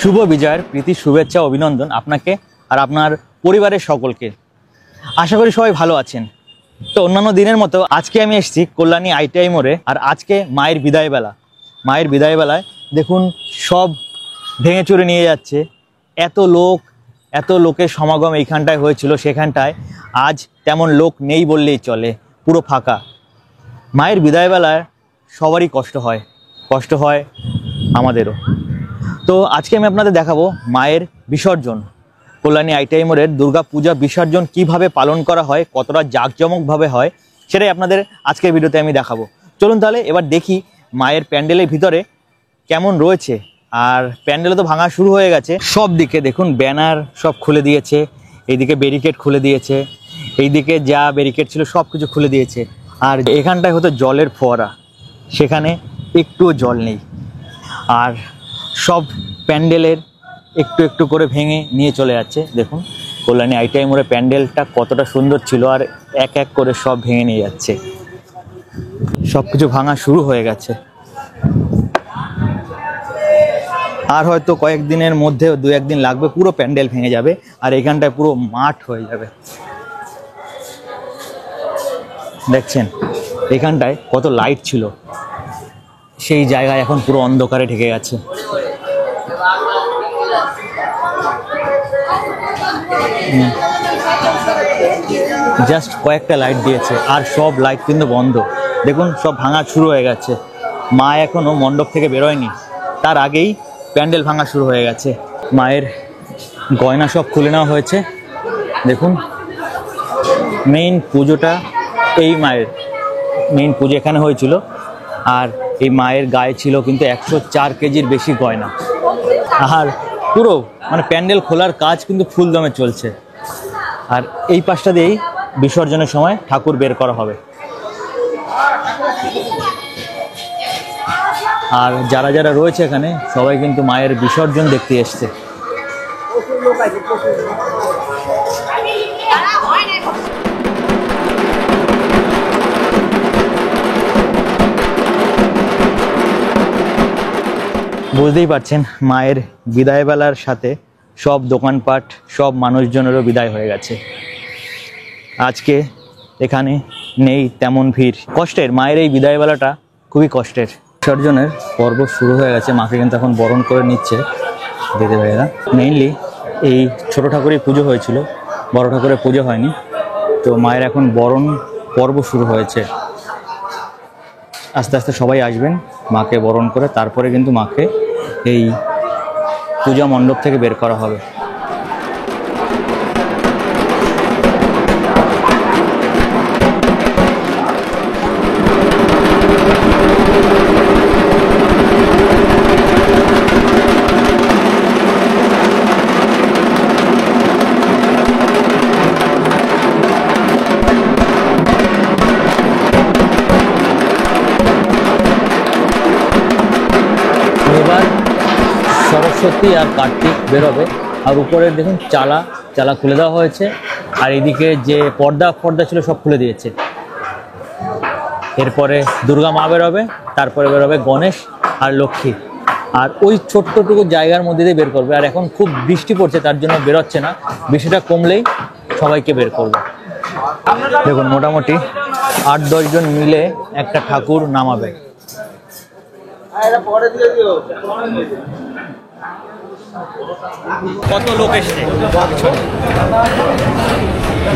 শুভ বিজয়ের প্রীতি শুভেচ্ছা অভিনন্দন আপনাকে আর আপনার পরিবারের সকলকে। আশা করি সবাই ভালো আছেন। তো অন্যান্য দিনের মতো আজকে আমি এসেছি কল্যাণী ITI মোড়ে। আর আজকে মায়ের বিদায়বেলা। মায়ের বিদায়বেলায় দেখুন সব ভেঙে চুরে নিয়ে যাচ্ছে। এত লোকের সমাগম এইখানটায় হয়েছিল, সেখানটায় আজ তেমন লোক নেই বললেই চলে, পুরো ফাঁকা। মায়ের বিদায়বেলায় সবারই কষ্ট হয় আমাদেরও। তো আজকে আমি আপনাদের দেখাবো মায়ের বিসর্জন। কল্যাণী ITI মোড়ের দুর্গা পূজা বিসর্জন কিভাবে পালন করা হয়, কতটা জাঁকজমকভাবে হয়, সেটাই আপনাদের আজকের ভিডিওতে আমি দেখাবো। চলুন তাহলে এবার দেখি মায়ের প্যান্ডেলের ভিতরে কেমন রয়েছে। আর প্যান্ডেলে তো ভাঙা শুরু হয়ে গেছে, সব দিকে দেখুন ব্যানার সব খুলে দিয়েছে, এইদিকে ব্যারিকেড খুলে দিয়েছে, এইদিকে যা ব্যারিকেড ছিল সব কিছু খুলে দিয়েছে। আর এখানটায় হতো জলের ফোয়ারা, সেখানে একটুও জল নেই। আর সব প্যান্ডেলের একটু করে ভেঙে নিয়ে চলে যাচ্ছে। দেখুন কল্যাণী ITI মোড়ে প্যান্ডেলটা কতটা সুন্দর ছিল, আর এক করে সব ভেঙে নিয়ে যাচ্ছে। সব কিছু ভাঙা শুরু হয়ে গেছে। আর হয়তো কয়েকদিনের মধ্যে 2-1 দিন লাগবে, পুরো প্যান্ডেল ভেঙে যাবে আর এখানটায় পুরো মাঠ হয়ে যাবে। দেখছেন এখানটায় কত লাইট ছিল, সেই জায়গায় এখন পুরো অন্ধকারে ঢেকে গেছে। জাস্ট কয়েকটা লাইট দিয়েছে আর সব লাইট কিন্তু বন্ধ। দেখুন সব ভাঙা শুরু হয়ে গেছে। মা এখনো মণ্ডপ থেকে বেরোয়নি, তার আগেই প্যান্ডেল ভাঙা শুরু হয়ে গেছে। মায়ের গয়না সব খুলে নেওয়া হয়েছে। দেখুন মেইন পুজোটা, এই মায়ের মেইন পুজো এখানে হয়েছিল। আর এই মায়ের গায়ে ছিল কিন্তু 104 কেজির বেশি গয়না। আর পুরো প্যান্ডেল খোলার কাজ কিন্তু ফুল দমে চলছে। আর এই পাশটা দিয়েই বিসর্জনের সময় ঠাকুর বের করা হবে। আর যারা রয়েছে এখানে সবাই কিন্তু মায়ের বিসর্জন দেখতে এসছে। বুঝতেই পারছেন মায়ের বিদায়বেলার সাথে সব দোকানপাট, সব মানুষজনেরও বিদায় হয়ে গেছে। আজকে এখানে নেই তেমন ভিড়। কষ্টের, মায়ের এই বিদায়বেলাটা খুবই কষ্টের। বিসর্জনের পর্ব শুরু হয়ে গেছে, মাকে কিন্তু এখন বরণ করে নিচ্ছে দিদি ভাইয়েরা। মেইনলি এই ছোট ঠাকুরের পুজো হয়েছিল, বড় ঠাকুরের পুজো হয়নি। তো মায়ের এখন বরণ পর্ব শুরু হয়েছে। আস্তে আস্তে সবাই আসবেন মাকে বরণ করে, তারপরে কিন্তু মাকে এই পূজা মণ্ডপ থেকে বের করা হবে। এবার সরস্বতী আর কার্তিক বেরোবে। আর উপরের দেখুন চালা খুলে দেওয়া হয়েছে। আর এদিকে যে পর্দা ছিল সব খুলে দিয়েছে। এরপরে দুর্গা মা বেরোবে, তারপরে বেরোবে গণেশ আর লক্ষ্মী। আর ওই ছোট্টটুকু জায়গার মধ্যে দিয়ে বের করবে। আর এখন খুব বৃষ্টি পড়ছে, তার জন্য বেরোচ্ছে না। বৃষ্টিটা কমলেই সবাইকে বের করবে। দেখুন মোটামুটি 8-10 জন মিলে একটা ঠাকুর নামাবে। কত লোক এসছে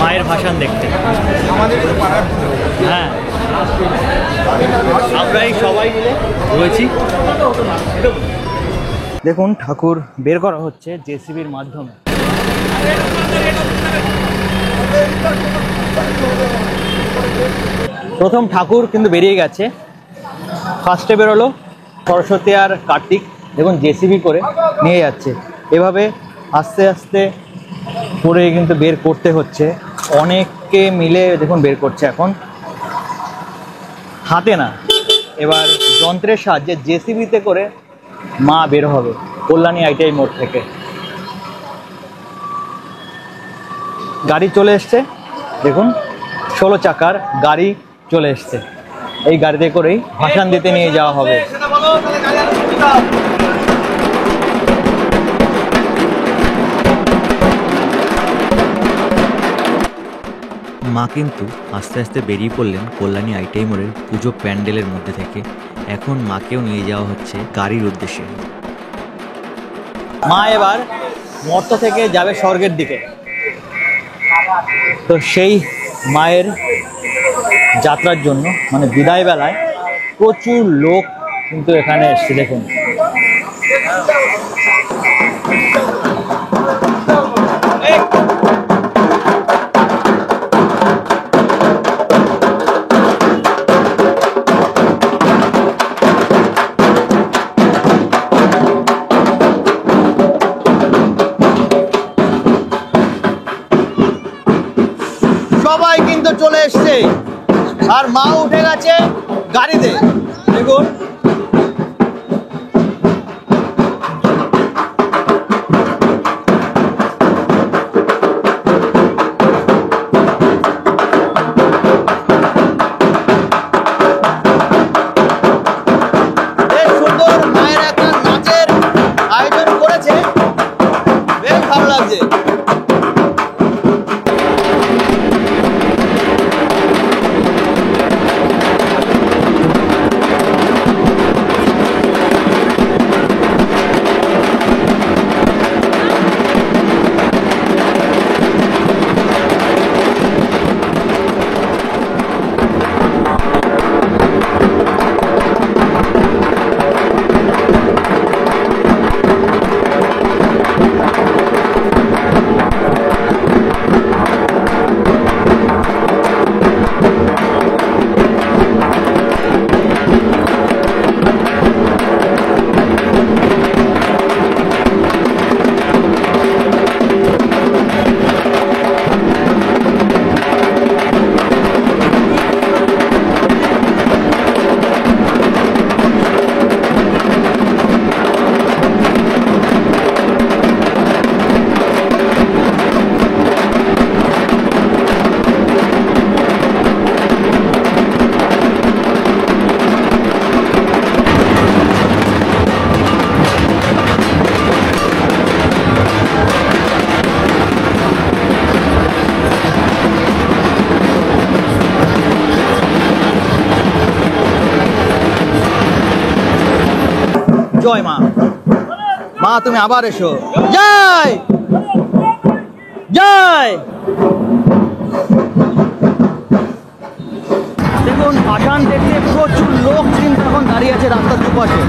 মায়ের ভাসান দেখতে। হ্যাঁ, আমরা এই সবাই মিলে রয়েছি। দেখুন ঠাকুর বের করা হচ্ছে JCBর মাধ্যমে। প্রথম ঠাকুর কিন্তু বেরিয়ে গেছে। ফার্স্টে বেরোলো সরস্বতী আর কার্তিক। দেখুন JCB করে নিয়ে যাচ্ছে। এভাবে আস্তে আস্তে করে কিন্তু বের করতে হচ্ছে। অনেককে মিলে দেখুন বের করছে। এখন হাতে না, এবার যন্ত্রের সাহায্যে JCBতে করে মা বের হবে কল্যাণী ITI মোড় থেকে। গাড়ি চলে এসছে, দেখুন 16 চাকার গাড়ি চলে এসছে। এই গাড়িতে করেই ভাসান দিতে নিয়ে যাওয়া হবে। মা কিন্তু আস্তে আস্তে বেরিয়ে পড়লেন কল্যাণী আইটিআই মোড়ের পুজো প্যান্ডেলের মধ্যে থেকে। এখন মাকেও নিয়ে যাওয়া হচ্ছে গাড়ির উদ্দেশ্যে। মা এবার মর্ত থেকে যাবে স্বর্গের দিকে। তো সেই মায়ের যাত্রার জন্য মানে বিদায় বেলায় প্রচুর লোক কিন্তু এখানে এসছে। দেখুন, সবাই কিন্তু চলে এসছে আর মা উঠে গেছে গাড়িতে। দেখুন, বেশ সুন্দর মায়ের একটা নাচের আয়োজন করেছে, বেশ ভালো লাগছে। জয় মা। মা তুমি আবার এসো। জয় জয়। দেখুন, ভাসান দেখতে প্রচুর লোক কিন্তু এখন দাঁড়িয়ে আছে রাস্তার দুপাশে।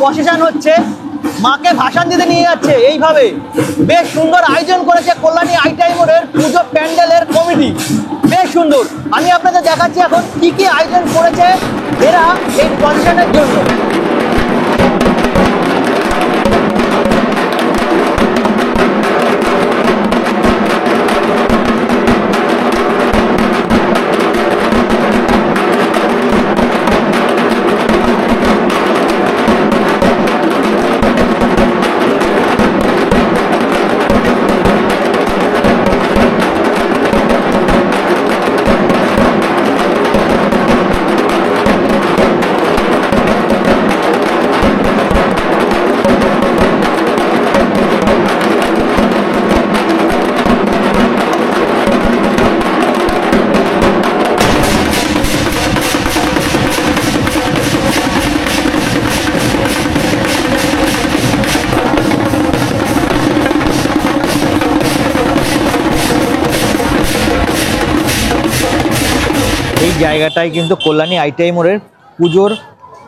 প্রসেশন হচ্ছে, মাকে ভাসান দিতে নিয়ে যাচ্ছে। এইভাবে বেশ সুন্দর আয়োজন করেছে কল্যাণী আইটিআই মোড়ের পুজো প্যান্ডেলের কমিটি, বেশ সুন্দর। আমি আপনাদের দেখাচ্ছি এখন কি কি আয়োজন করেছে এরা এই প্রসেশনের জন্য। এই জায়গাটায় কিন্তু কল্যাণী আইটিআই মোড়ের পুজোর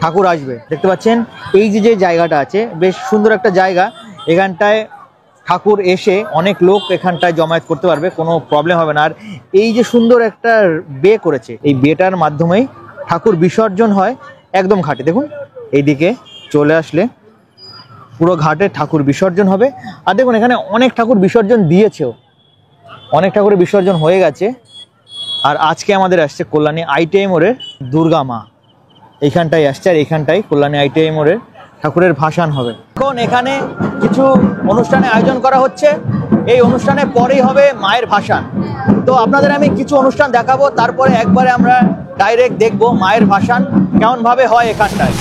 ঠাকুর আসবে। দেখতে পাচ্ছেন এই যে জায়গাটা আছে, বেশ সুন্দর একটা জায়গা। এখানটায় ঠাকুর এসে অনেক লোক এখানটায় জমায়েত করতে পারবে, কোনো প্রবলেম হবে না। আর এই যে সুন্দর একটা বে করেছে, এই বেটার মাধ্যমেই ঠাকুর বিসর্জন হয় একদম ঘাটে। দেখুন এইদিকে চলে আসলে পুরো ঘাটে ঠাকুর বিসর্জন হবে। আর দেখুন এখানে অনেক ঠাকুর বিসর্জন দিয়েছেও, অনেক ঠাকুরের বিসর্জন হয়ে গেছে। আর আজকে আমাদের আসছে কল্যাণী আইটিআই মোড়ের দুর্গা মা, এইখানটায় আসছে। আর এইখানটায় কল্যাণী আইটিআই মোড়ের ঠাকুরের ভাসান হবে। এখন এখানে কিছু অনুষ্ঠানের আয়োজন করা হচ্ছে, এই অনুষ্ঠানের পরেই হবে মায়ের ভাসান। তো আপনাদের আমি কিছু অনুষ্ঠান দেখাবো, তারপরে একবারে আমরা ডাইরেক্ট দেখবো মায়ের ভাসান কেমনভাবে হয় এখানটায়।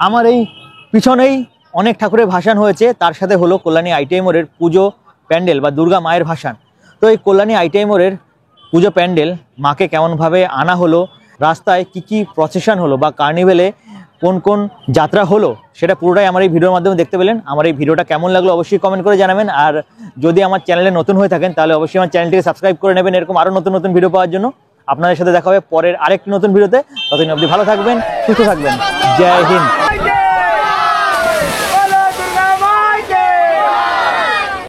আমার এই পিছনেই অনেক ঠাকুরের ভাসান হয়েছে, তার সাথে হলো কল্যাণী আইটিআই মোড়ের পুজো প্যান্ডেল বা দুর্গা মায়ের ভাসান। তো এই কল্যাণী আইটিআই মোড়ের পুজো প্যান্ডেল মাকে কেমনভাবে আনা হলো, রাস্তায় কি প্রসেশন হলো বা কার্নিভেলে কোন কোন যাত্রা হলো, সেটা পুরোটাই আমার এই ভিডিওর মাধ্যমে দেখতে পেলেন। আমার এই ভিডিওটা কেমন লাগলো অবশ্যই কমেন্ট করে জানাবেন। আর যদি আমার চ্যানেলে নতুন হয়ে থাকেন তাহলে অবশ্যই আমার চ্যানেলটিকে সাবস্ক্রাইব করে নেবেন এরকম আরও নতুন নতুন ভিডিও পাওয়ার জন্য। আপনাদের সাথে দেখা হবে পরের আরেকটি নতুন ভিডিওতে। ততদিন অবধি ভালো থাকবেন, সুস্থ থাকবেন। জয় হিন্দ।